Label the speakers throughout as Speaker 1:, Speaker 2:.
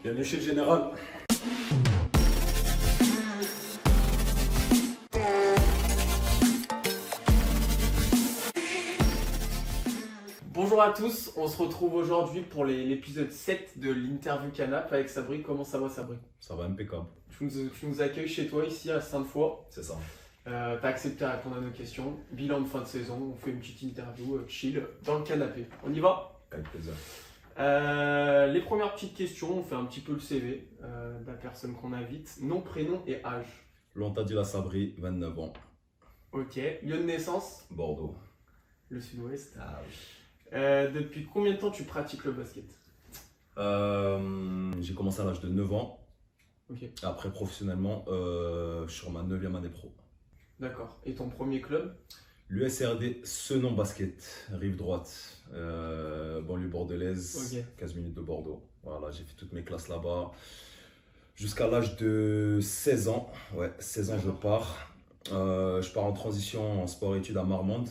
Speaker 1: Bienvenue chez le général.
Speaker 2: Bonjour à tous, on se retrouve aujourd'hui pour l'épisode 7 de l'interview Canap avec Sabri. Comment ça va, Sabri?
Speaker 1: Ça va impeccable.
Speaker 2: Tu nous accueilles chez toi ici à Sainte-Foy.
Speaker 1: C'est ça.
Speaker 2: T'as accepté à répondre à nos questions. Bilan de fin de saison, on fait une petite interview chill dans le canapé. On y va?
Speaker 1: Avec plaisir.
Speaker 2: Les premières petites questions, on fait un petit peu le CV de la personne qu'on invite. Nom, prénom et âge.
Speaker 1: Lontadila Sabri, 29 ans,
Speaker 2: Ok. Lieu de naissance?
Speaker 1: Bordeaux.
Speaker 2: Le sud-ouest.
Speaker 1: Ah oui.
Speaker 2: Depuis combien de temps tu pratiques le basket?
Speaker 1: J'ai commencé à l'âge de 9 ans.
Speaker 2: Ok.
Speaker 1: Après, professionnellement, je suis sur ma 9e année pro.
Speaker 2: D'accord. Et ton premier club?
Speaker 1: L'USRD Senon Basket, rive droite, banlieue bordelaise,
Speaker 2: Ok.
Speaker 1: 15 minutes de Bordeaux. Voilà, j'ai fait toutes mes classes là-bas. Jusqu'à l'âge de 16 ans. Ouais, 16 ans, je pars. Je pars en transition en sport-études à Marmande,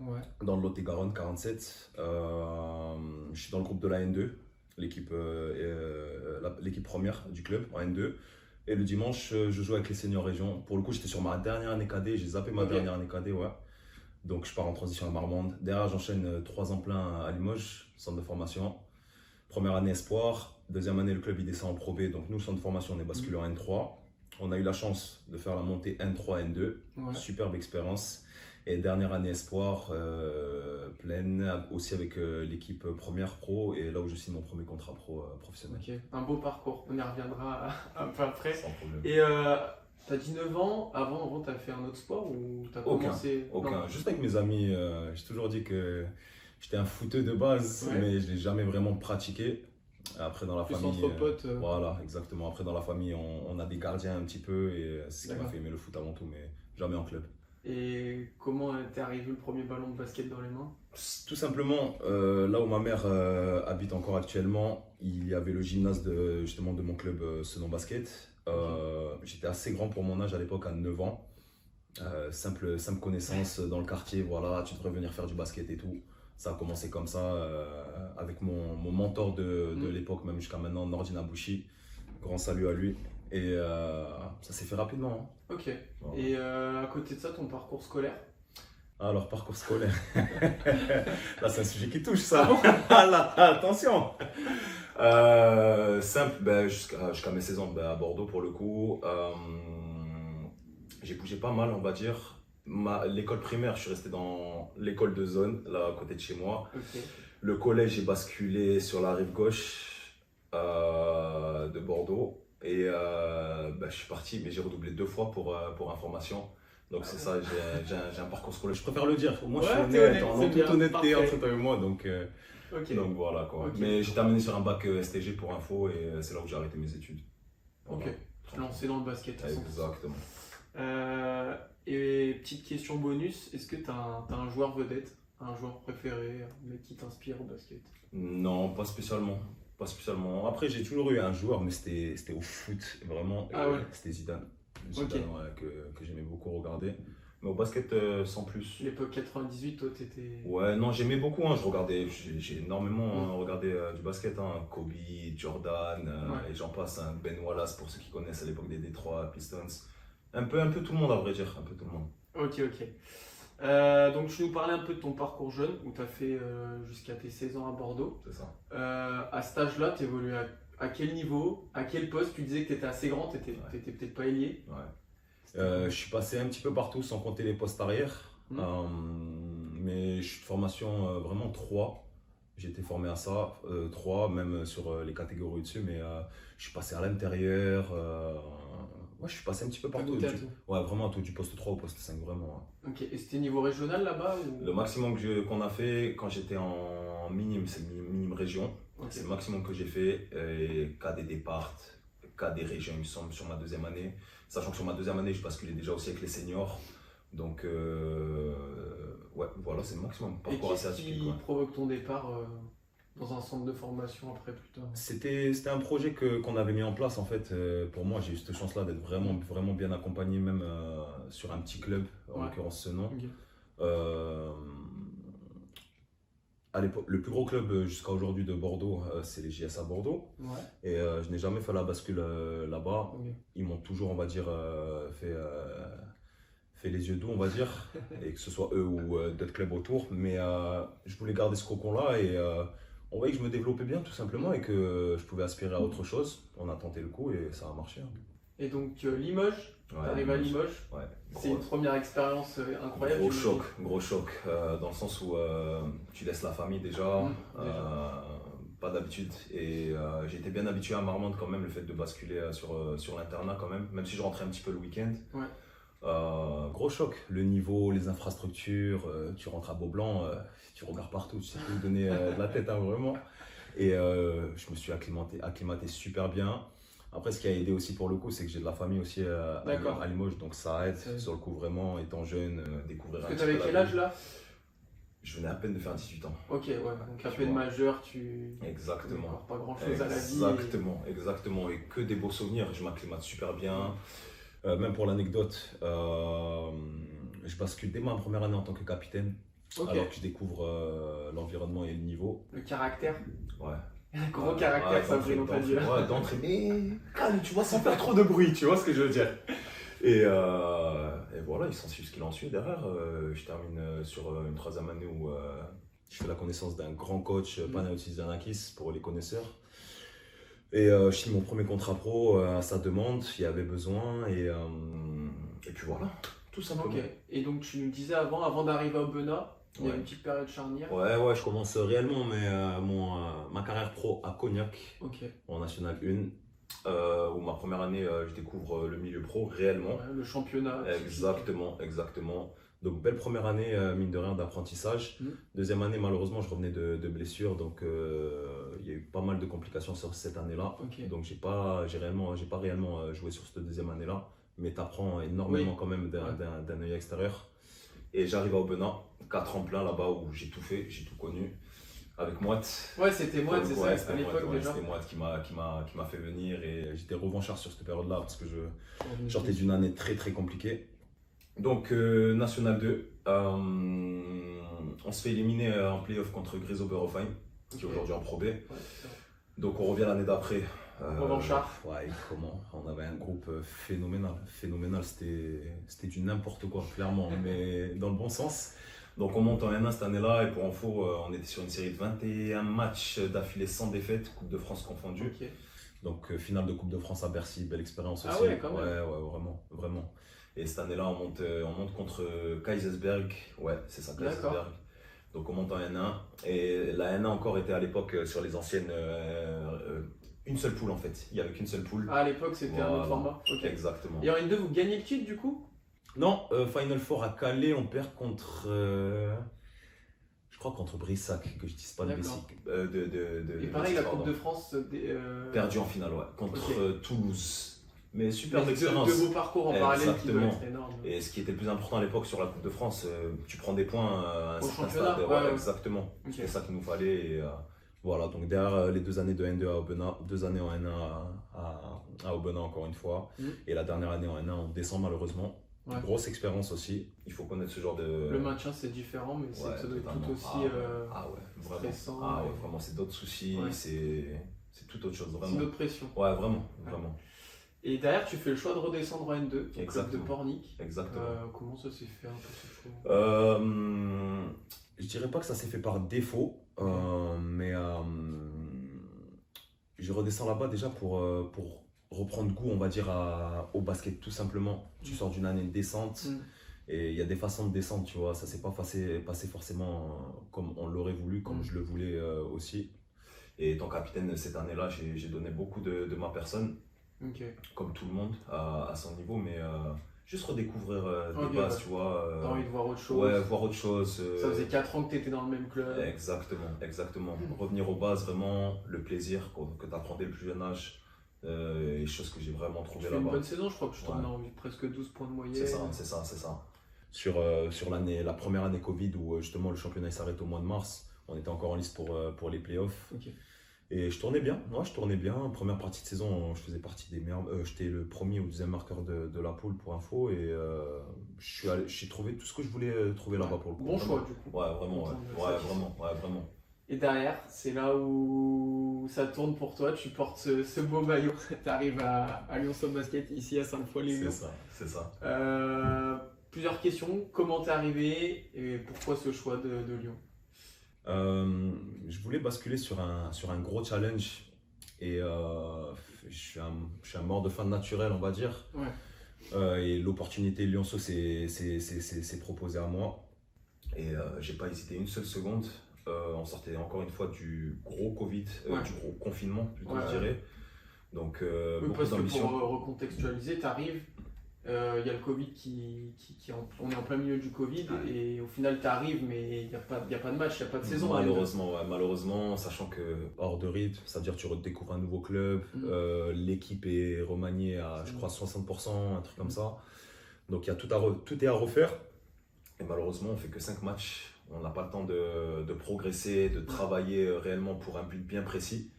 Speaker 2: Ouais.
Speaker 1: dans le Lot-et-Garonne, 47. Je suis dans le groupe de la N2, l'équipe première du club en N2. Et le dimanche, je joue avec les seniors région. Pour le coup, j'étais sur ma dernière année cadet, j'ai zappé ma
Speaker 2: Ok.
Speaker 1: dernière année cadet, ouais. Donc je pars en transition à Marmande. Derrière, j'enchaîne 3 ans plein à Limoges, centre de formation. Première année espoir, deuxième année, le club il descend en Pro B. Donc nous, centre de formation, on est basculé en N3. On a eu la chance de faire la montée N3, N2.
Speaker 2: Ouais.
Speaker 1: Superbe expérience. Et dernière année espoir, pleine, aussi avec l'équipe première pro. Et là où je signe mon premier contrat pro professionnel.
Speaker 2: Ok, un beau parcours, on y reviendra un peu après.
Speaker 1: Sans problème.
Speaker 2: Et t'as 19 ans, avant t'as fait un autre sport ou t'as
Speaker 1: Aucun,
Speaker 2: commencé?
Speaker 1: aucun.
Speaker 2: Non.
Speaker 1: Juste avec mes amis, j'ai toujours dit que j'étais un footeux de base,
Speaker 2: Ouais.
Speaker 1: mais je ne l'ai jamais vraiment pratiqué. Après, dans la
Speaker 2: Plus
Speaker 1: famille.
Speaker 2: entre potes.
Speaker 1: Voilà, exactement. Après, dans la famille, on a des gardiens un petit peu et c'est ce qui m'a
Speaker 2: D'accord.
Speaker 1: fait aimer le foot avant tout, mais jamais en club.
Speaker 2: Et comment t'es arrivé le premier ballon de basket dans les mains?
Speaker 1: Tout simplement, là où ma mère habite encore actuellement, il y avait le gymnase justement de mon club Senon Basket. J'étais assez grand pour mon âge à l'époque, à 9 ans. Simple connaissance dans le quartier, voilà, tu devrais venir faire du basket et tout. Ça a commencé comme ça, avec mon mentor de l'époque, même jusqu'à maintenant, Nordin Bouchi. Grand salut à lui. Et ça s'est fait rapidement, hein.
Speaker 2: Ok.
Speaker 1: Voilà.
Speaker 2: Et à côté de ça, ton parcours scolaire?
Speaker 1: Alors, parcours scolaire. Là, c'est un sujet qui touche ça. Ah là, attention. Simple, ben, jusqu'à mes 16 ans à Bordeaux pour le coup. J'ai bougé pas mal, on va dire. L'école primaire, je suis resté dans l'école de zone, là à côté de chez moi.
Speaker 2: Ok.
Speaker 1: Le collège, j'ai basculé sur la rive gauche de Bordeaux. Et ben, je suis parti, mais j'ai redoublé 2 fois pour information. Donc c'est ça, j'ai un parcours scolaire. Je préfère le dire. Moi, je suis honnête, en toute honnêteté entre toi et moi. Donc voilà quoi.
Speaker 2: Ok.
Speaker 1: Mais j'ai terminé sur un bac STG pour info et c'est là où j'ai arrêté mes études.
Speaker 2: Ok. Tu l'as lancé dans le basket à 100%.
Speaker 1: Exactement.
Speaker 2: Et petite question bonus, est-ce que t'as un joueur vedette, un joueur préféré, un mec qui t'inspire au basket?
Speaker 1: Non, pas spécialement. Pas spécialement. Après, j'ai toujours eu un joueur, mais c'était au foot, vraiment.
Speaker 2: Ah ouais.
Speaker 1: C'était Zidane.
Speaker 2: Ok.
Speaker 1: Zidane, ouais, que j'aimais beaucoup regarder. Mais au basket, sans plus.
Speaker 2: L'époque 98, toi t'étais.
Speaker 1: Ouais, non, j'aimais beaucoup. Hein, je regardais, j'ai énormément regardé du basket. Hein, Kobe, Jordan,
Speaker 2: Ouais.
Speaker 1: et j'en passe. Hein, Ben Wallace, pour ceux qui connaissent à l'époque des Detroit Pistons. Un peu tout le monde, à vrai dire. Un peu tout le monde.
Speaker 2: Ok. Donc tu nous parlais un peu de ton parcours jeune, où tu as fait jusqu'à tes 16 ans à Bordeaux.
Speaker 1: C'est ça.
Speaker 2: À cet âge-là, tu évoluais à quel niveau, à quel poste? Tu disais que tu étais assez grand, tu n'étais peut-être pas ailier.
Speaker 1: Ouais. Je suis passé un petit peu partout sans compter les postes arrière. Mais je suis de formation vraiment 3. J'ai été formé à ça, 3, même sur les catégories au-dessus. Mais je suis passé à l'intérieur. Ouais, je suis passé un petit peu partout.
Speaker 2: goûté à tout.
Speaker 1: Ouais, vraiment à tout, du poste 3 au poste 5, vraiment. Ouais.
Speaker 2: Ok, et c'était niveau régional là-bas ou...
Speaker 1: Le maximum qu'on a fait quand j'étais en minime, c'est le minime région.
Speaker 2: Ok.
Speaker 1: C'est le maximum que j'ai fait. Et cas des départs, cas des régions, il me semble, sur ma 2e année. Sachant que sur ma 2e année, je basculais déjà aussi avec les seniors. Donc, ouais, voilà, c'est le maximum.
Speaker 2: Et
Speaker 1: Parcours assez
Speaker 2: qu'est-ce
Speaker 1: atypique.
Speaker 2: qui
Speaker 1: Ouais.
Speaker 2: provoque ton départ dans un centre de formation après plus tard?
Speaker 1: C'était un projet qu'on avait mis en place en fait. Pour moi, j'ai eu cette chance-là d'être vraiment bien accompagné, même sur un petit club, en
Speaker 2: Ouais.
Speaker 1: l'occurrence ce nom.
Speaker 2: Ok.
Speaker 1: à l'époque, le plus gros club jusqu'à aujourd'hui de Bordeaux, c'est les JSA Bordeaux.
Speaker 2: Ouais.
Speaker 1: Et je n'ai jamais fait la bascule là-bas.
Speaker 2: Ok.
Speaker 1: Ils m'ont toujours, on va dire, fait les yeux doux, on va dire, et que ce soit eux ou d'autres clubs autour. Mais je voulais garder ce cocon-là et on voyait que je me développais bien tout simplement et que je pouvais aspirer à autre chose. On a tenté le coup et ça a marché.
Speaker 2: Et donc Limoges,
Speaker 1: Ouais,
Speaker 2: t'arrives à Limoges,
Speaker 1: Ouais.
Speaker 2: c'est une première expérience incroyable.
Speaker 1: Gros choc, dans le sens où tu laisses la famille déjà, pas d'habitude. Et j'ai été bien habitué à Marmande quand même, le fait de basculer sur l'internat quand même si je rentrais un petit peu le week-end.
Speaker 2: Ouais.
Speaker 1: Gros choc, le niveau, les infrastructures, tu rentres à Beaublanc, tu regardes partout, tu sais plus où donner de la tête, hein, vraiment. Et je me suis acclimaté super bien. Après, ce qui a aidé aussi pour le coup, c'est que j'ai de la famille aussi à Limoges, donc ça aide sur le coup vraiment, étant jeune, découvrir
Speaker 2: Parce
Speaker 1: un
Speaker 2: que
Speaker 1: petit peu
Speaker 2: t'avais quel
Speaker 1: la
Speaker 2: âge
Speaker 1: vie.
Speaker 2: là?
Speaker 1: Je venais à peine de faire 18 ans.
Speaker 2: Ok, ouais, donc à
Speaker 1: Tu
Speaker 2: peine
Speaker 1: vois.
Speaker 2: majeur, tu.
Speaker 1: Exactement.
Speaker 2: Encore pas grand chose à la vie.
Speaker 1: Exactement. Et que des beaux souvenirs, je m'acclimate super bien. Même pour l'anecdote, je bascule dès ma première année en tant que capitaine, alors que je découvre l'environnement et le niveau.
Speaker 2: Le caractère.
Speaker 1: Ouais.
Speaker 2: Gros caractère, ça brille dans ta vie.
Speaker 1: Ouais, d'entrée, mais calme, tu vois, sans faire trop de bruit, tu vois ce que je veux dire. Et voilà, il s'en suit ce qu'il en suit derrière. Je termine sur une troisième année où je fais la connaissance d'un grand coach, Panayotis Giannakis, pour les connaisseurs. Et je signe mon premier contrat pro à sa demande, il y avait besoin. Et puis voilà, tout simplement.
Speaker 2: Ok, et donc tu nous disais avant d'arriver au Aubenas, il y a une petite période charnière.
Speaker 1: Ouais, je commence réellement ma carrière pro à Cognac, en National 1, où ma première année, je découvre le milieu pro réellement.
Speaker 2: Ouais, le championnat.
Speaker 1: Exactement. Donc belle première année, mine de rien, d'apprentissage. Deuxième année, malheureusement, je revenais de blessure, donc il y a eu pas mal de complications sur cette année-là. Donc j'ai pas réellement joué sur cette deuxième année-là, mais tu apprends énormément quand même d'un œil extérieur. Et j'arrive à Aubenas, 4 ans plein là-bas où j'ai tout fait, j'ai tout connu. Avec Moite.
Speaker 2: Ouais, c'était Moite, c'est ça, à l'époque déjà.
Speaker 1: C'était Moite qui m'a fait venir et j'étais revanchard sur cette période-là parce que je sortais d'une année très très compliquée. Donc, National 2, on se fait éliminer en playoff contre Grise Oberhoffheim, qui est aujourd'hui en Pro B. Donc, on revient l'année d'après.
Speaker 2: Revanchard.
Speaker 1: Ouais, comment? On avait un groupe phénoménal, c'était du n'importe quoi, clairement, mais dans le bon sens. Donc on monte en N1 cette année-là et pour info, on était sur une série de 21 matchs d'affilée sans défaite, Coupe de France confondue. Donc finale de Coupe de France à Bercy, belle expérience aussi.
Speaker 2: Ah ouais, quand même.
Speaker 1: Ouais, vraiment. Et cette année-là, on monte contre Kaisersberg. Ouais, c'est ça, Kaisersberg. Donc on monte en N1 et la N1 encore était à l'époque sur les anciennes une seule poule en fait. Il n'y avait qu'une seule poule.
Speaker 2: Ah, à l'époque, c'était un autre format.
Speaker 1: Exactement.
Speaker 2: Et en N2, vous gagnez le titre du coup?
Speaker 1: Non, Final Four à Calais, on perd contre. Je crois contre Brissac, que je dise pas de bêtises.
Speaker 2: Et pareil, la Coupe de France.
Speaker 1: Perdu en finale, ouais, contre Toulouse. Mais super expérience.
Speaker 2: De vos parcours en parallèle qui doivent être énormes.
Speaker 1: Et ce qui était le plus important à l'époque sur la Coupe de France, tu prends des points à un certain
Speaker 2: championnat.
Speaker 1: stade. Exactement. C'était ça qu'il nous fallait. Et, voilà, donc derrière les 2 années de N2 à Aubenas, 2 années en N1 à Aubenas encore une fois. Et la dernière année en N1, on descend malheureusement. Grosse expérience aussi. Il faut connaître ce genre de.
Speaker 2: Le maintien c'est différent, mais ça doit être tout aussi stressant.
Speaker 1: Ah ouais, vraiment, c'est d'autres soucis, c'est tout autre chose. Vraiment.
Speaker 2: C'est une autre pression.
Speaker 1: Ouais, vraiment.
Speaker 2: Et derrière, tu fais le choix de redescendre en N2, au club de Pornic.
Speaker 1: Exactement.
Speaker 2: Comment ça s'est fait un peu ce choix?
Speaker 1: Je dirais pas que ça s'est fait par défaut, mais je redescends là-bas déjà pour reprendre goût, on va dire, au basket tout simplement. Tu sors d'une année de descente et il y a des façons de descendre, tu vois. Ça s'est pas passé forcément comme on l'aurait voulu, comme je le voulais aussi. Et étant capitaine cette année-là, j'ai donné beaucoup de ma personne, comme tout le monde à son niveau, mais juste redécouvrir des bases, tu vois.
Speaker 2: T'as envie de voir autre chose.
Speaker 1: Ouais, voir autre chose.
Speaker 2: Ça faisait 4 ans que tu étais dans le même club.
Speaker 1: Exactement. Revenir aux bases, vraiment, le plaisir que tu apprends dès le plus jeune âge. Et chose que j'ai vraiment trouvé là-bas.
Speaker 2: Une bonne saison, je crois que je tourne en presque 12 points de moyenne.
Speaker 1: C'est ça. Sur la première année Covid où justement le championnat s'arrête au mois de mars, on était encore en lice pour les playoffs. Et je tournais bien. Première partie de saison, je faisais partie des meilleurs. J'étais le premier ou deuxième marqueur de la poule pour info et j'ai trouvé tout ce que je voulais trouver là-bas pour le coup.
Speaker 2: Bon choix du coup.
Speaker 1: Ouais, vraiment.
Speaker 2: Et derrière, c'est là où ça tourne pour toi. Tu portes ce beau maillot. Tu arrives à Lyon Soft Basket, ici à Sainte-Foy-les-Lyon.
Speaker 1: C'est ça.
Speaker 2: Plusieurs questions. Comment t'es arrivé et pourquoi ce choix de Lyon?
Speaker 1: Je voulais basculer sur un gros challenge et je suis un mort de faim naturel, on va dire.
Speaker 2: Ouais.
Speaker 1: Et l'opportunité Lyonceau s'est proposée à moi. Et j'ai pas hésité une seule seconde. On sortait encore une fois du gros Covid, du gros confinement plutôt, je dirais. Donc, beaucoup
Speaker 2: parce que
Speaker 1: d'ambition.
Speaker 2: pour recontextualiser, tu arrives, il y a le Covid on est en plein milieu du Covid et au final tu arrives, mais il n'y a pas de match, il n'y a pas de saison.
Speaker 1: Malheureusement, sachant que hors de rythme, c'est-à-dire tu redécouvres un nouveau club, l'équipe est remaniée à, je crois, 60%, un truc comme ça. Donc, il y a tout est à refaire. Et malheureusement, on fait que 5 matchs. On n'a pas le temps de progresser, de travailler réellement pour un but bien précis.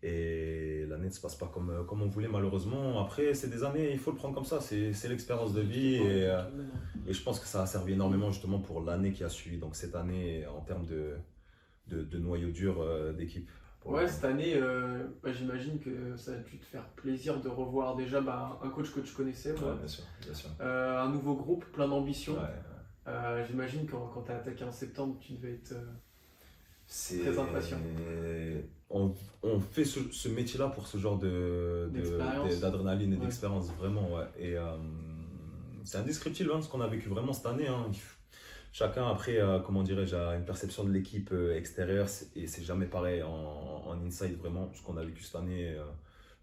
Speaker 1: Et l'année ne se passe pas comme on voulait, malheureusement. Après, c'est des années, il faut le prendre comme ça. C'est l'expérience de vie. Et je pense que ça a servi énormément justement pour l'année qui a suivi. Donc cette année, en termes de noyau dur d'équipe.
Speaker 2: Ouais, cette année, j'imagine que ça a dû te faire plaisir de revoir déjà un coach que tu connaissais.
Speaker 1: Ouais, bien sûr.
Speaker 2: Un nouveau groupe, plein d'ambition.
Speaker 1: Ouais.
Speaker 2: J'imagine quand tu as attaqué en septembre, tu devais être très impatient.
Speaker 1: On fait ce métier-là pour ce genre d'adrénaline et d'expérience, vraiment. Ouais. Et c'est indescriptible ce qu'on a vécu vraiment cette année. Chacun, après, comment dirais-je, a une perception de l'équipe extérieure et c'est jamais pareil en inside, vraiment. Ce qu'on a vécu cette année,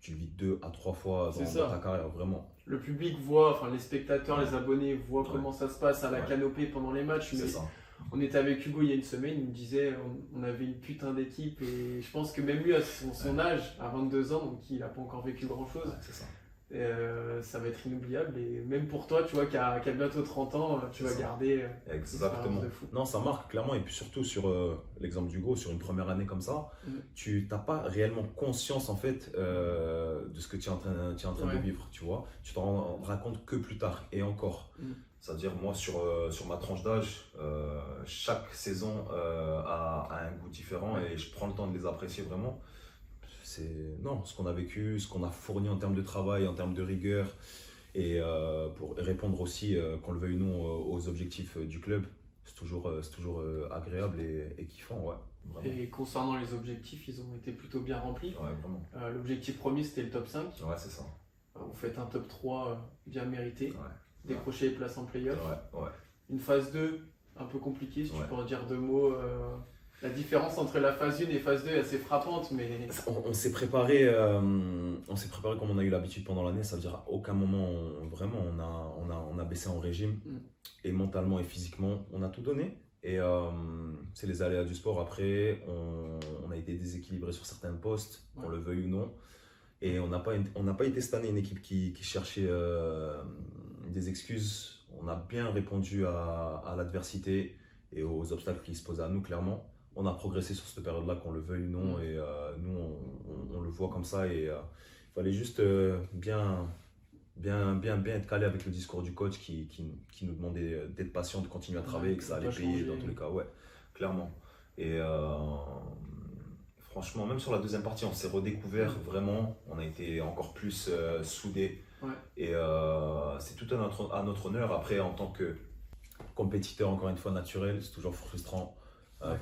Speaker 1: tu le vis 2 à 3 fois dans ta carrière, vraiment.
Speaker 2: Le public voit, enfin les spectateurs, les abonnés voient comment ça se passe à la canopée pendant les matchs. Mais on était avec Hugo il y a une semaine, il nous disait on avait une putain d'équipe et je pense que même lui à son âge, à 22 ans, donc il n'a pas encore vécu grand chose. Ça va être inoubliable et même pour toi, tu vois, qui a bientôt 30 ans, tu vas garder
Speaker 1: exactement
Speaker 2: de fou.
Speaker 1: Non, ça marque clairement et puis surtout sur l'exemple d'Hugo, sur une première année comme ça, tu n'as pas réellement conscience en fait de ce que tu es en train de vivre, tu vois. Tu t'en rendras compte que plus tard et encore. C'est-à-dire moi sur ma tranche d'âge, chaque saison a un goût différent et je prends le temps de les apprécier vraiment. Ce qu'on a vécu, ce qu'on a fourni en termes de travail, en termes de rigueur et pour répondre aussi, qu'on le veuille ou non, aux objectifs du club, c'est toujours agréable et kiffant, ouais. Vraiment.
Speaker 2: Et concernant les objectifs, ils ont été plutôt bien remplis.
Speaker 1: Ouais, vraiment.
Speaker 2: L'objectif premier, c'était le top 5.
Speaker 1: Ouais, c'est ça.
Speaker 2: Vous faites un top 3 bien mérité, décrocher les places en play-off.
Speaker 1: Ouais.
Speaker 2: Une phase 2, un peu compliquée, si tu peux en dire 2 mots. La différence entre la phase 1 et phase 2 est assez frappante, mais...
Speaker 1: On s'est préparé comme on a eu l'habitude pendant l'année, ça veut dire à aucun moment, vraiment, on a baissé en régime, et mentalement et physiquement, on a tout donné. Et c'est les aléas du sport. Après, on a été déséquilibré sur certains postes, qu'on le veuille ou non. Et on n'a pas été cette année une équipe qui cherchait des excuses. On a bien répondu à l'adversité et aux obstacles qui se posaient à nous, clairement. On a progressé sur cette période-là, qu'on le veuille ou non, et nous, on le voit comme ça. Et il fallait juste bien être calé avec le discours du coach qui nous demandait d'être patient, de continuer à travailler, et que ça allait payer dans tous les cas. Ouais, clairement. Et franchement, même sur la deuxième partie, on s'est redécouvert vraiment. On a été encore plus soudés. Et c'est tout à notre honneur. Après, en tant que compétiteur, encore une fois, naturel, c'est toujours frustrant.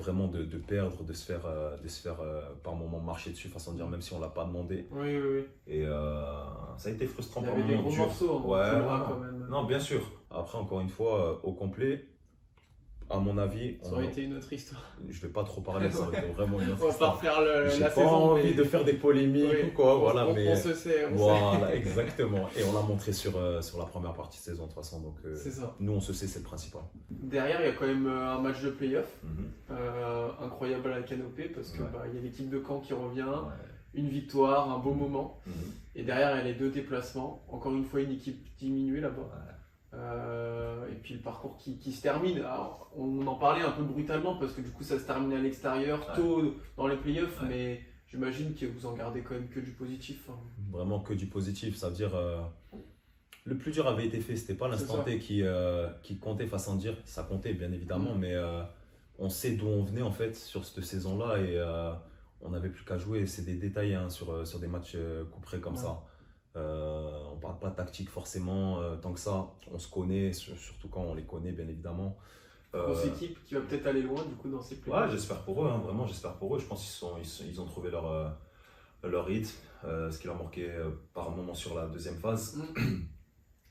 Speaker 1: Vraiment de perdre, de se faire par moments marcher dessus, façon de dire, même si on ne l'a pas demandé.
Speaker 2: Oui.
Speaker 1: Et ça a été frustrant par
Speaker 2: moments. Il y avait des gros morceaux, quand même.
Speaker 1: Non, bien sûr. Après, encore une fois, au complet, à mon avis,
Speaker 2: ça aurait été une autre histoire.
Speaker 1: Je vais pas trop parler, ça aurait été vraiment une autre
Speaker 2: histoire. On va pas refaire la saison.
Speaker 1: J'ai pas envie de faire des polémiques ou quoi, voilà.
Speaker 2: On se sait.
Speaker 1: Voilà, exactement. Et on l'a montré sur la première partie de saison de toute façon. Donc,
Speaker 2: c'est ça.
Speaker 1: Nous, on se sait, c'est le principal.
Speaker 2: Derrière, il y a quand même un match de play-off incroyable à la canopée parce que y a l'équipe de Caen qui revient, une victoire, un beau moment. Et derrière, il y a les 2 déplacements. Encore une fois, une équipe diminuée là-bas. Et puis le parcours qui se termine. Alors, on en parlait un peu brutalement parce que du coup ça se termine à l'extérieur, tôt dans les playoffs, mais j'imagine que vous en gardez quand même que du positif.
Speaker 1: Vraiment que du positif, ça veut dire le plus dur avait été fait, c'était pas l'instant T qui comptait, façon de dire, ça comptait bien évidemment, mais on sait d'où on venait en fait sur cette saison-là et on n'avait plus qu'à jouer. C'est des détails hein, sur des matchs couperés comme ça. On ne parle pas tactique forcément tant que ça. On se connaît, surtout quand on les connaît bien évidemment.
Speaker 2: Grosse équipe qui va peut-être aller loin du coup dans ces playoffs.
Speaker 1: Ouais, j'espère pour eux, hein, vraiment j'espère pour eux. Je pense qu'ils ont trouvé leur rythme, ce qui leur manquait par moment sur la deuxième phase.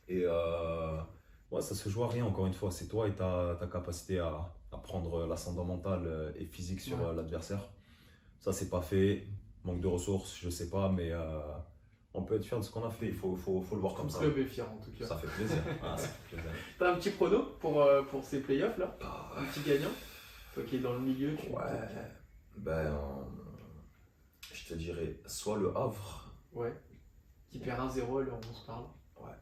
Speaker 1: Et ouais, ça se joue à rien encore une fois. C'est toi et ta capacité à prendre l'ascendant mental et physique sur l'adversaire. Ça, c'est pas fait. Manque de ressources, je sais pas, mais on peut être fier de ce qu'on a fait. Il faut le voir comme ça.
Speaker 2: Le club est fier en tout cas.
Speaker 1: Ça fait plaisir. Ça fait plaisir.
Speaker 2: T'as un petit prono pour ces playoffs là? Un petit gagnant? Toi qui es dans le milieu.
Speaker 1: Je te dirais soit le Havre.
Speaker 2: Ouais. Qui perd 1-0 alors on se parle.
Speaker 1: Ouais.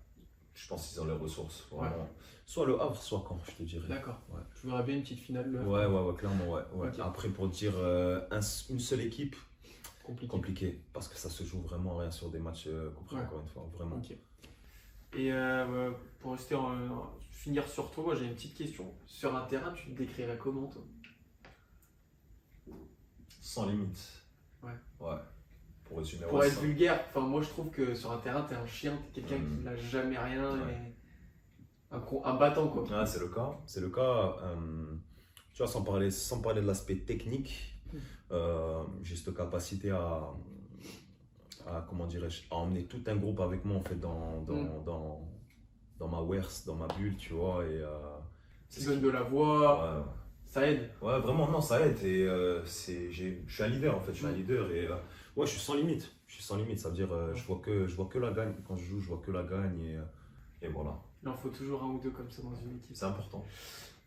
Speaker 1: Je pense qu'ils ont les ressources. Vraiment. Soit le Havre, soit Caen, je te dirais.
Speaker 2: D'accord. Ouais. Je verrais bien une petite finale.
Speaker 1: Ouais, clairement. Ouais. Okay. Après, pour dire une seule équipe, compliqué. Parce que ça se joue vraiment rien sur des matchs encore une fois. Vraiment.
Speaker 2: Okay. Et pour rester finir sur toi, moi j'ai une petite question. Sur un terrain, tu te décrirais comment toi?
Speaker 1: Sans limite.
Speaker 2: Ouais.
Speaker 1: Pour résumer.
Speaker 2: Pour être vulgaire, moi je trouve que sur un terrain, t'es un chien, t'es quelqu'un qui n'a jamais rien. Et... Un battant quoi.
Speaker 1: Ah, c'est le cas. C'est le cas. Tu vois, sans parler de l'aspect technique, j'ai cette capacité à comment dirais-je, à emmener tout un groupe avec moi en fait dans ma werse, dans ma bulle, tu vois. Et
Speaker 2: ça donne de la voix. Ça aide.
Speaker 1: Ouais, vraiment, non, ça aide. Et je suis un leader en fait. Je suis un leader et je suis sans limite. Ça veut dire, je vois que la gagne. Quand je joue, je vois que la gagne et voilà.
Speaker 2: Il en faut toujours un ou deux comme ça dans une équipe.
Speaker 1: C'est important.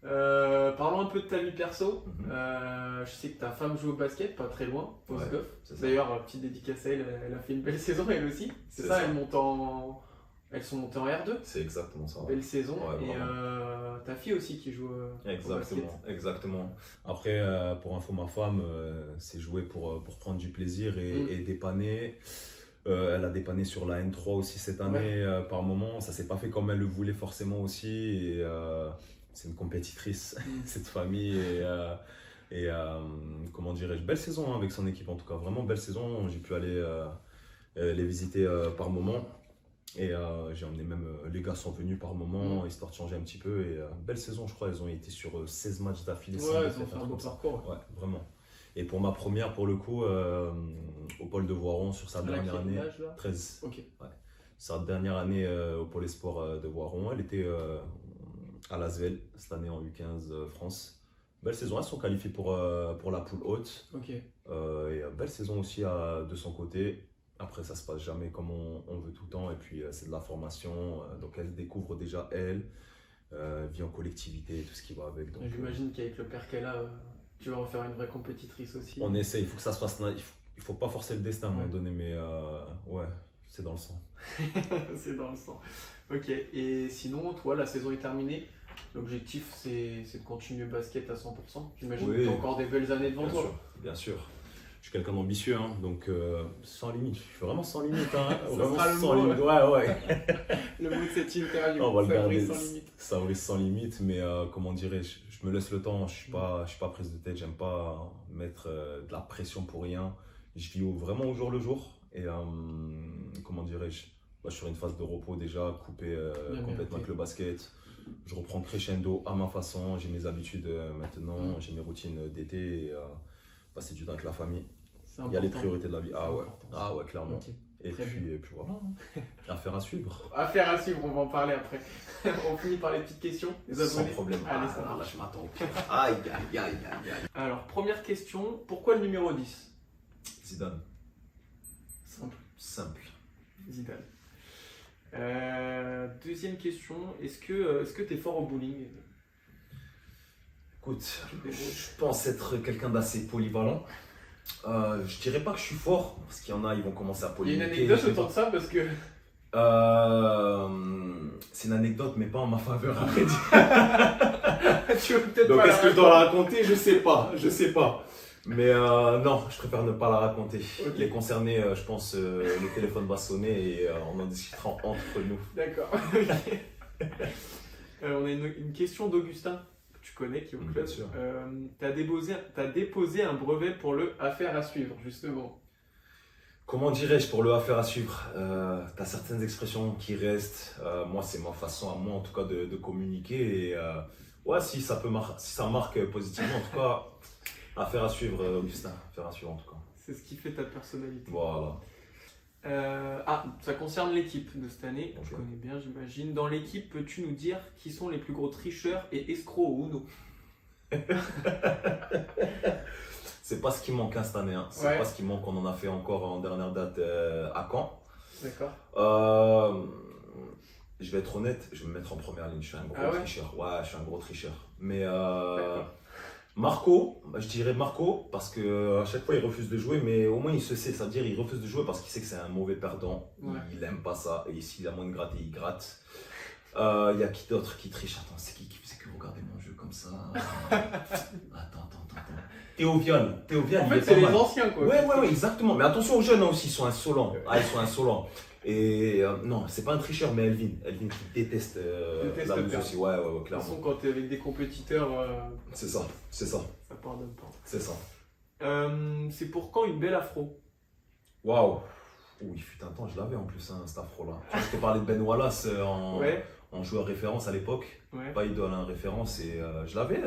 Speaker 2: Parlons un peu de ta vie perso. Je sais que ta femme joue au basket, pas très loin, au Sgoff. D'ailleurs, petite dédicace à elle, elle a fait une belle saison elle aussi. C'est ça, elles sont montées en R2.
Speaker 1: C'est exactement ça.
Speaker 2: Belle saison. Et ta fille aussi qui joue au basket.
Speaker 1: Exactement. Après, pour info, ma femme, c'est jouer pour prendre du plaisir et dépanner. Elle a dépanné sur la N3 aussi cette année par moment. Ça s'est pas fait comme elle le voulait forcément aussi. Et c'est une compétitrice, cette famille. Et comment dirais-je, belle saison avec son équipe en tout cas. Vraiment belle saison. J'ai pu aller les visiter par moment. Et j'ai emmené même les gars sont venus par moment, histoire de changer un petit peu. Et belle saison, je crois. Ils ont été sur 16 matchs d'affilée.
Speaker 2: Ouais, ils ont fait un beau parcours.
Speaker 1: Ouais, vraiment. Et pour ma première, pour le coup, au pôle de Voiron, sur sa dernière année, 13.
Speaker 2: Okay.
Speaker 1: Ouais. Sa dernière année au pôle espoir de Voiron, elle était à l'Asvel, cette année en U15 France. Belle saison, elles sont qualifiées pour la poule haute.
Speaker 2: Okay.
Speaker 1: Et belle saison aussi de son côté. Après, ça se passe jamais comme on veut tout le temps. Et puis, c'est de la formation. Donc, elle découvre déjà elle, vie en collectivité, tout ce qui va avec.
Speaker 2: J'imagine qu'avec le père qu'elle a, tu vas en faire une vraie compétitrice aussi.
Speaker 1: On essaie, il faut que ça se fasse. Il faut pas forcer le destin à un moment donné, mais c'est dans le sang.
Speaker 2: C'est dans le sang. Ok, et sinon, toi, la saison est terminée. L'objectif, c'est de continuer le basket à 100%. J'imagine que tu as encore des belles années devant toi.
Speaker 1: Bien sûr. Je suis quelqu'un d'ambitieux, hein, donc sans limite. Je suis vraiment sans limite. Hein,
Speaker 2: vraiment
Speaker 1: sans limite. Ouais.
Speaker 2: Le mot de cette interview.
Speaker 1: On va le garder. Ça brise sans limite, mais comment dirais-je, je me laisse le temps. Je suis pas prise de tête. J'aime pas mettre de la pression pour rien. Je vis vraiment au jour le jour. Et comment dirais-je, je suis sur une phase de repos déjà, coupé complètement avec le basket. Je reprends crescendo à ma façon. J'ai mes habitudes maintenant. J'ai mes routines d'été. Et, passer du temps avec la famille. Il y a les priorités de la vie. Ah ouais, clairement. Okay. Et puis voilà. Affaire à suivre.
Speaker 2: Affaire à suivre, on va en parler après. On finit par les petites questions.
Speaker 1: Sans problème.
Speaker 2: Allez, ça
Speaker 1: marche. Je m'attends. Aïe.
Speaker 2: Alors, première question, pourquoi le numéro 10?
Speaker 1: Zidane.
Speaker 2: Simple. Zidane. Deuxième question, est-ce que tu es fort au bowling?
Speaker 1: Écoute, je pense être quelqu'un d'assez polyvalent. Je dirais pas que je suis fort, parce qu'il y en a, ils vont commencer à polémiquer.
Speaker 2: Il y a une anecdote autour de ça parce que...
Speaker 1: c'est une anecdote, mais pas en ma faveur après.
Speaker 2: Tu veux peut-être
Speaker 1: donc est-ce que je dois la raconter? Je sais pas. Mais non, je préfère ne pas la raconter. Okay. Les concernés, je pense, le téléphone va sonner et on en discutera entre nous.
Speaker 2: D'accord. On a une question d'Augustin. tu connais, qui est au club.
Speaker 1: Bien sûr.
Speaker 2: T'as déposé un brevet pour le affaire à suivre, justement.
Speaker 1: Comment dirais-je pour le affaire à suivre? Tu as certaines expressions qui restent. Moi, c'est ma façon à moi, en tout cas, de communiquer. Et ouais, si ça marque positivement, en tout cas, affaire à suivre, Augustin. Affaire à suivre, en tout cas.
Speaker 2: C'est ce qui fait ta personnalité.
Speaker 1: Voilà.
Speaker 2: Ça concerne l'équipe de cette année.
Speaker 1: Okay.
Speaker 2: Tu connais bien, j'imagine. Dans l'équipe, peux-tu nous dire qui sont les plus gros tricheurs et escrocs au Uno?
Speaker 1: C'est pas ce qui manque cette année. Hein. C'est pas ce qui manque. On en a fait encore en dernière date à Caen.
Speaker 2: D'accord.
Speaker 1: Je vais être honnête, je vais me mettre en première ligne. Je suis un gros tricheur. Ouais, je suis un gros tricheur. Mais Marco, je dirais Marco, parce qu'à chaque fois il refuse de jouer, mais au moins il se sait. Ça veut dire qu'il refuse de jouer parce qu'il sait que c'est un mauvais perdant. Ouais. Il aime pas ça. Et s'il a moins de gratter, il gratte. Il y a qui d'autre qui triche? Attends, c'est qui faisait que regarder mon jeu comme ça? Attends. Théovian,
Speaker 2: en fait, c'est les anciens, quoi.
Speaker 1: Ouais, exactement. Mais attention aux jeunes aussi, ils sont insolents. Ils sont insolents. Et non, c'est pas un tricheur, mais Elvin qui déteste la musique aussi. Ouais, clairement.
Speaker 2: De toute façon, quand t'es avec des compétiteurs,
Speaker 1: c'est ça.
Speaker 2: Ça pardonne pas.
Speaker 1: C'est ça.
Speaker 2: C'est pour quand une belle afro?
Speaker 1: Waouh. Oui, il fut un temps, je l'avais en plus, hein, cet afro-là. Je t'ai parlé de Ben Wallace en joueur référence à l'époque. Ouais. Pas idole, hein, référence. Et je l'avais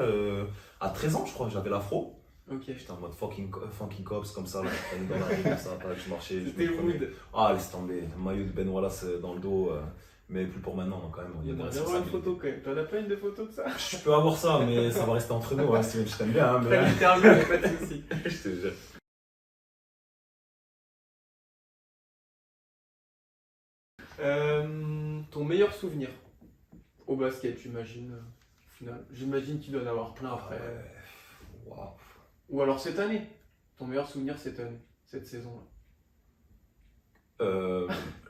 Speaker 1: à 13 ans, je crois, j'avais l'afro.
Speaker 2: Okay.
Speaker 1: J'étais en mode funky cops comme ça, là, je prenais dans la rue comme ça, je marchais.
Speaker 2: C'était mood.
Speaker 1: Ah, laisse tomber, maillot de Ben Wallace dans le dos, mais plus pour maintenant quand même.
Speaker 2: Il y a une photo quand même. T'en as pas une de photo de ça?
Speaker 1: Je peux avoir ça, mais ça va rester entre nous, hein, si je t'aime bien. Hein, mais...
Speaker 2: Après l'interview, il n'y a pas de soucis.
Speaker 1: Je te jure.
Speaker 2: Ton meilleur souvenir au basket, j'imagine, au final. J'imagine qu'il doit en avoir plein après.
Speaker 1: Waouh.
Speaker 2: Ou alors cette année. Ton meilleur souvenir cette année, cette saison-là.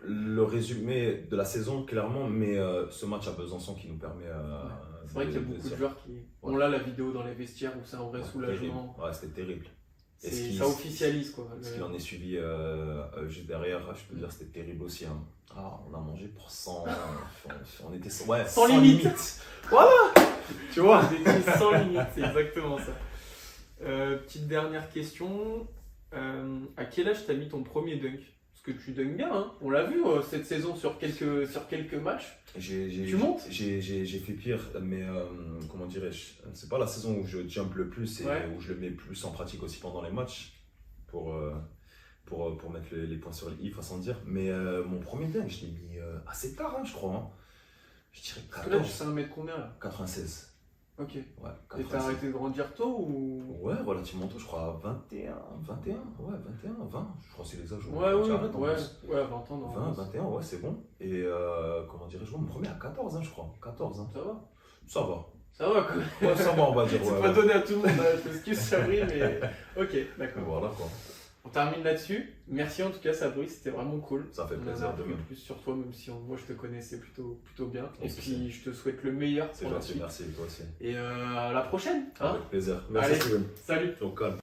Speaker 1: Le résumé de la saison, clairement, mais ce match à Besançon qui nous permet.
Speaker 2: C'est vrai qu'il y a beaucoup de joueurs qui. On l'a la vidéo dans les vestiaires où c'est un vrai soulagement.
Speaker 1: Ouais, c'était terrible.
Speaker 2: Ça officialise quoi.
Speaker 1: Ce qu'il en est suivi juste derrière, je peux dire c'était terrible aussi. Hein. Ah, on a mangé pour 100. On était sans
Speaker 2: limite. Voilà. Tu vois, on était sans limite, c'est exactement ça. Petite dernière question. À quel âge t'as mis ton premier dunk? Parce que tu dunks bien, hein. On l'a vu cette saison sur quelques matchs. Tu montes?
Speaker 1: J'ai fait pire, mais comment dirais-je? C'est pas la saison où je jump le plus et où je le mets plus en pratique aussi pendant les matchs pour mettre les points sur les i, façon de dire. Mais mon premier dunk, je l'ai mis assez tard, hein, je crois. Hein. Je dirais 14.
Speaker 2: Là, tu sais un mètre combien là?
Speaker 1: 96.
Speaker 2: Ok.
Speaker 1: Ouais,
Speaker 2: et t'as arrêté de grandir tôt ou?
Speaker 1: Ouais, relativement tôt, je crois, 21, ouais, 21, 20, je crois que c'est les âges où
Speaker 2: ouais, 20 ans, non.
Speaker 1: 20, 21, ouais, c'est bon. Et comment dirais-je, mon premier à 14, hein, je crois, 14. Hein.
Speaker 2: Ça va?
Speaker 1: Ça va.
Speaker 2: Ça va quoi.
Speaker 1: Ouais, ça va, on va dire.
Speaker 2: C'est pas donné à tout le monde, je m'excuse Sabri, mais ok, d'accord.
Speaker 1: Voilà quoi.
Speaker 2: On termine là-dessus. Merci en tout cas Sabri, c'était vraiment cool.
Speaker 1: Ça fait plaisir de
Speaker 2: plus sur toi, même si moi je te connaissais plutôt bien. Et puis je te souhaite le meilleur pour la suite.
Speaker 1: Merci, toi aussi.
Speaker 2: Et à la prochaine.
Speaker 1: Avec plaisir. Merci Steven.
Speaker 2: Salut.
Speaker 1: Au calme.